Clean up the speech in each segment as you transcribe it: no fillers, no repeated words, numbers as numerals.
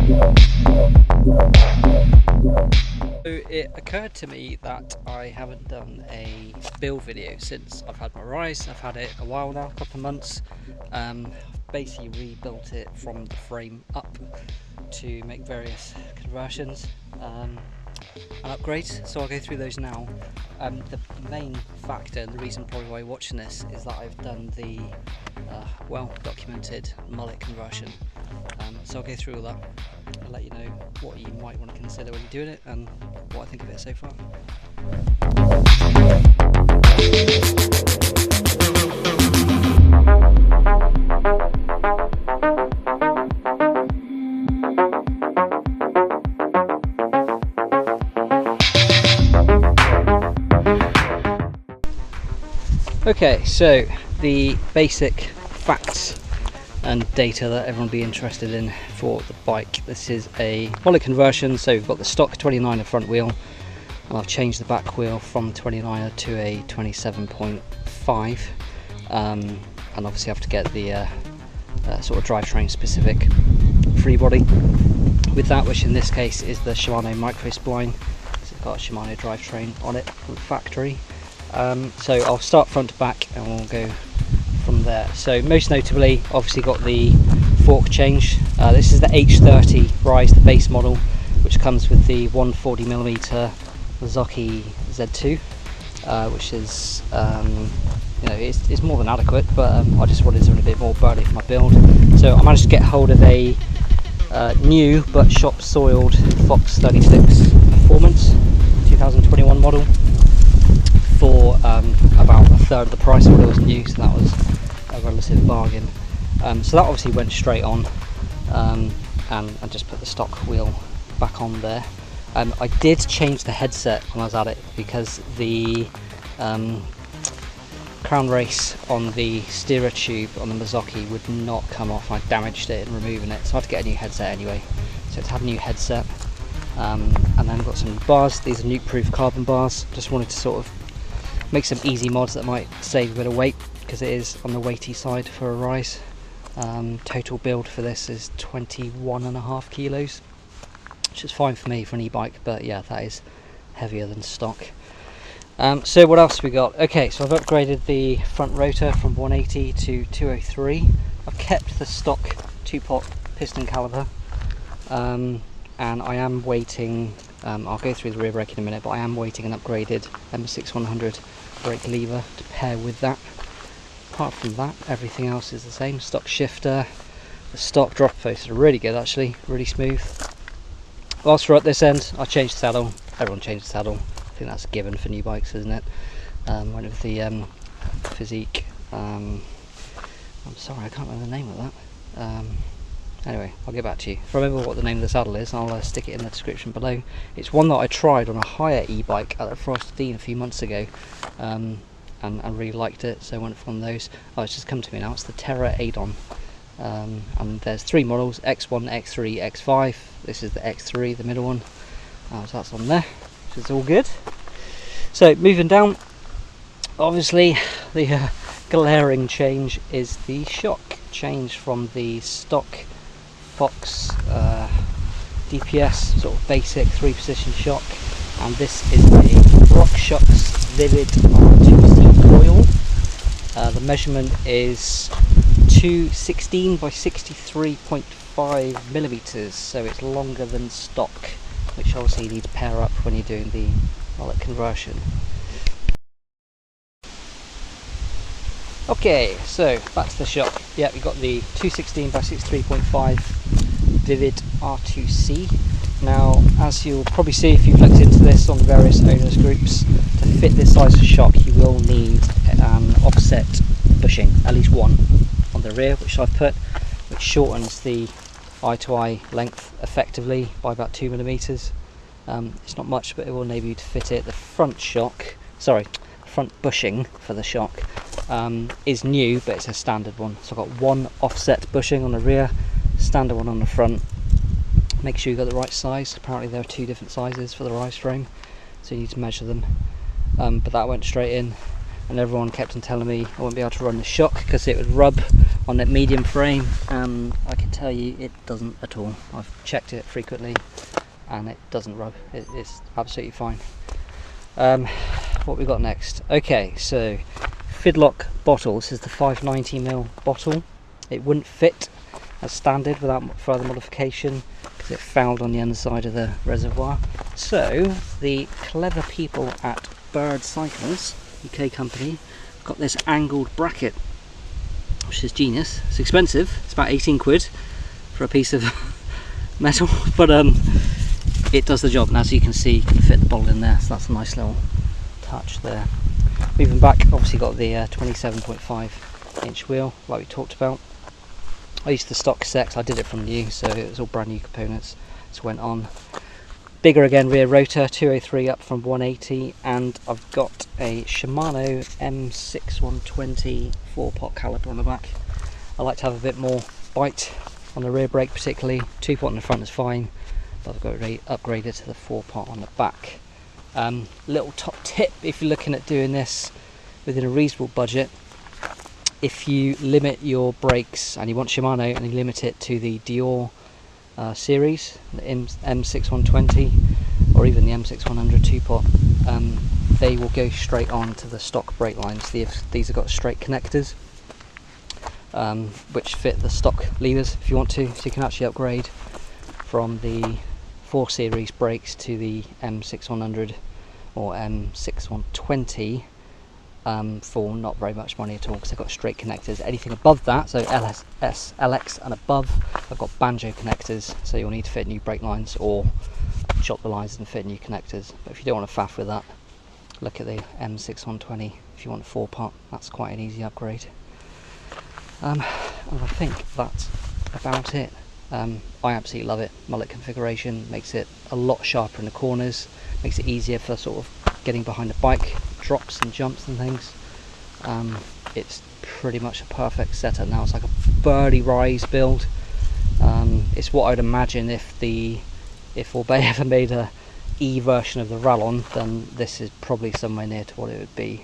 So it occurred to me that I haven't done a build video since I've had my Rise. I've had it a while now, a couple of months. I've basically rebuilt it from the frame up to make various conversions and upgrades, so I'll go through those now. The main factor and the reason probably why you're watching this is that I've done the well documented mullet conversion, so I'll go through all that and let you know what you might want to consider when you're doing it and what I think of it so far. Okay, so the basic facts and data that everyone will be interested in for the bike. This is a mullet conversion, so we've got the stock 29er front wheel, and I've changed the back wheel from 29er to a 27.5, and obviously I have to get the sort of drivetrain specific free body with that, which in this case is the Shimano micro spline. So it's got a Shimano drivetrain on it from the factory. So I'll start front to back and we'll go from there. So most notably, obviously got the fork change. This is the H30 Rise, the base model, which comes with the 140mm Mossy Z2, which is you know, it's more than adequate, but I just wanted something a bit more burly for my build. So I managed to get hold of a new but shop soiled Fox 36 Performance 2021 model for about a third of the price of what it was new, so that was a relative bargain. So that obviously went straight on, and just put the stock wheel back on there. I did change the headset when I was at it because the crown race on the steerer tube on the Mossy would not come off. I damaged it in removing it, so I had to get a new headset anyway. So it's had a new headset, and then got some new bars. These are nuke proof carbon bars. Just wanted to sort of make some easy mods that might save a bit of weight, because it is on the weighty side for a Rise. Total build for this is 21.5 kilos, which is fine for me for an e-bike, but yeah, that is heavier than stock. So what else we got? Okay, so I've upgraded the front rotor from 180 to 203. I've kept the stock 2-pot piston caliper, and I am waiting, I'll go through the rear brake in a minute, but I am waiting an upgraded M6100 brake lever to pair with that. Apart from that, everything else is the same. Stock shifter, the stock drop posts are really good actually, really smooth. Whilst we're at this end, I changed the saddle. Everyone changed the saddle. I think that's a given for new bikes, isn't it? Went with the Physique. I'm sorry, I can't remember the name of that. Anyway, I'll get back to you. If I remember what the name of the saddle is, I'll stick it in the description below. It's one that I tried on a higher e-bike at the Forest Dean a few months ago, and I really liked it, so I went for one of those. Oh, it's just come to me now, it's the Terra Adon. And there's 3 models, X1, X3, X5. This is the X3, the middle one. So that's on there, which is all good. So moving down, obviously the glaring change is the shock. Change from the stock Fox DPS sort of basic 3-position shock, and this is a RockShox Vivid R2C coil. The measurement is 216 by 63.5 millimeters, so it's longer than stock, which obviously you need to pair up when you're doing the mullet conversion. Okay, so back to the shock. Yeah, we've got the 216 by 63.5 Vivid R2C. Now, as you'll probably see if you've looked into this on the various owners groups, to fit this size of shock you will need an offset bushing, at least one, on the rear, which I've put, which shortens the eye-to-eye length effectively by about 2 millimeters. It's not much, but it will enable you to fit it. The front shock, sorry, front bushing for the shock is new, but it's a standard one. So I've got one offset bushing on the rear, standard one on the front. Make sure you've got the right size. Apparently there are 2 different sizes for the Rise frame, so you need to measure them. But that went straight in, and everyone kept on telling me I wouldn't be able to run the shock because it would rub on that medium frame, and I can tell you it doesn't at all. I've checked it frequently and it doesn't rub. It's absolutely fine. What we got next? Okay, so Fidlock bottle. This is the 590ml bottle. It wouldn't fit as standard without further modification because it fouled on the underside of the reservoir. So the clever people at Bird Cycles, UK company, got this angled bracket, which is genius. It's expensive. It's about 18 quid for a piece of metal, but it does the job. And as you can see, you can fit the bottle in there, so that's a nice little touch there. Moving back, obviously got the 27.5 inch wheel like we talked about. I used the stock Sex. I did it from new, so it was all brand new components, so went on. Bigger again rear rotor, 203 up from 180, and I've got a Shimano M6120 4-pot caliper on the back. I like to have a bit more bite on the rear brake particularly. 2-pot on the front is fine, but I've got to upgrade it to the 4-pot on the back. Little top tip if you're looking at doing this within a reasonable budget: if you limit your brakes, and you want Shimano, and you limit it to the Dior series, the M6120 or even the M6100 2-pot, they will go straight on to the stock brake lines. These have got straight connectors which fit the stock levers if you want to, so you can actually upgrade from the 4 series brakes to the M6100 or M6120 for not very much money at all, because they've got straight connectors. Anything above that, so LS, LX and above, I've got banjo connectors, so you'll need to fit new brake lines or chop the lines and fit new connectors. But if you don't want to faff with that, look at the M6120. If you want a 4-pot, that's quite an easy upgrade. And I think that's about it. I absolutely love it. Mullet configuration makes it a lot sharper in the corners, makes it easier for sort of getting behind the bike, drops and jumps and things. It's pretty much a perfect setup now. It's like a Orbea Rise build. It's what I'd imagine if Orbea ever made a E version of the Rallon, then this is probably somewhere near to what it would be.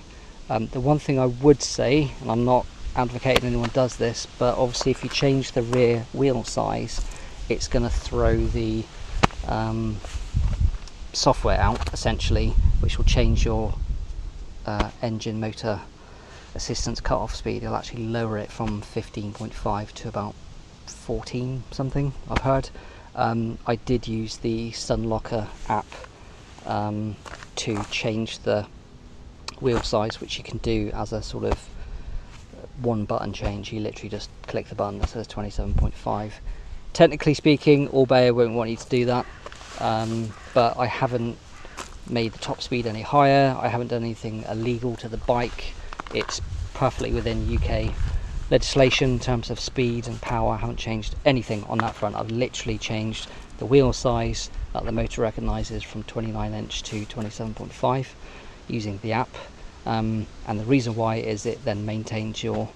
The one thing I would say, and I'm not advocating anyone does this, but obviously if you change the rear wheel size, it's going to throw the software out essentially, which will change your engine motor assistance cut-off speed. It'll actually lower it from 15.5 to about 14 something, I've heard. I did use the Sunlocker app to change the wheel size, which you can do as a sort of one button change. You literally just click the button that says 27.5. Technically speaking, Orbea won't want you to do that, but I haven't made the top speed any higher. I haven't done anything illegal to the bike. It's perfectly within UK legislation in terms of speed and power. I haven't changed anything on that front. I've literally changed the wheel size that the motor recognises from 29 inch to 27.5 using the app. And the reason why is it then maintains your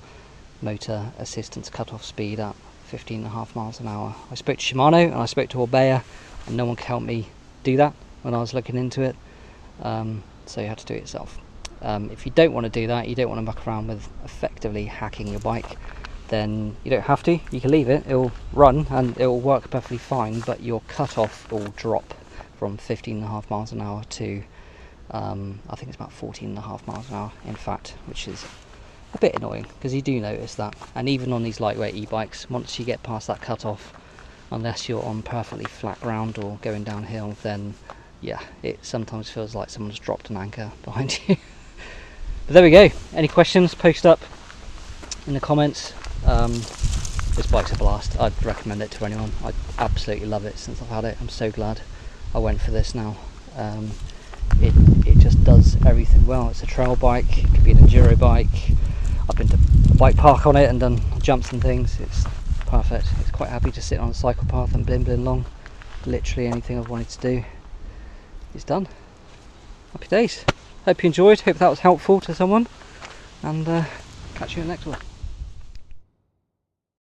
motor assistance cut-off speed at 15.5 miles an hour. I spoke to Shimano and I spoke to Orbea, and no one could help me do that when I was looking into it, so you had to do it yourself. If you don't want to do that, you don't want to muck around with effectively hacking your bike, then you don't have to. You can leave it, it'll run and it will work perfectly fine, but your cut-off will drop from 15.5 miles an hour to I think it's about 14.5 miles an hour in fact, which is a bit annoying because you do notice that. And even on these lightweight e-bikes, once you get past that cut-off, unless you're on perfectly flat ground or going downhill, then yeah, it sometimes feels like someone's dropped an anchor behind you. But there we go. Any questions, post up in the comments. This bike's a blast. I'd recommend it to anyone. I absolutely love it since I've had it. I'm so glad I went for this now. It just does everything well. It's a trail bike, it could be an enduro bike. I've been to a bike park on it and done jumps and things. It's perfect. It's quite happy to sit on a cycle path and blim along. Literally anything I've wanted to do is done. Happy days. Hope you enjoyed, hope that was helpful to someone, and catch you in the next one.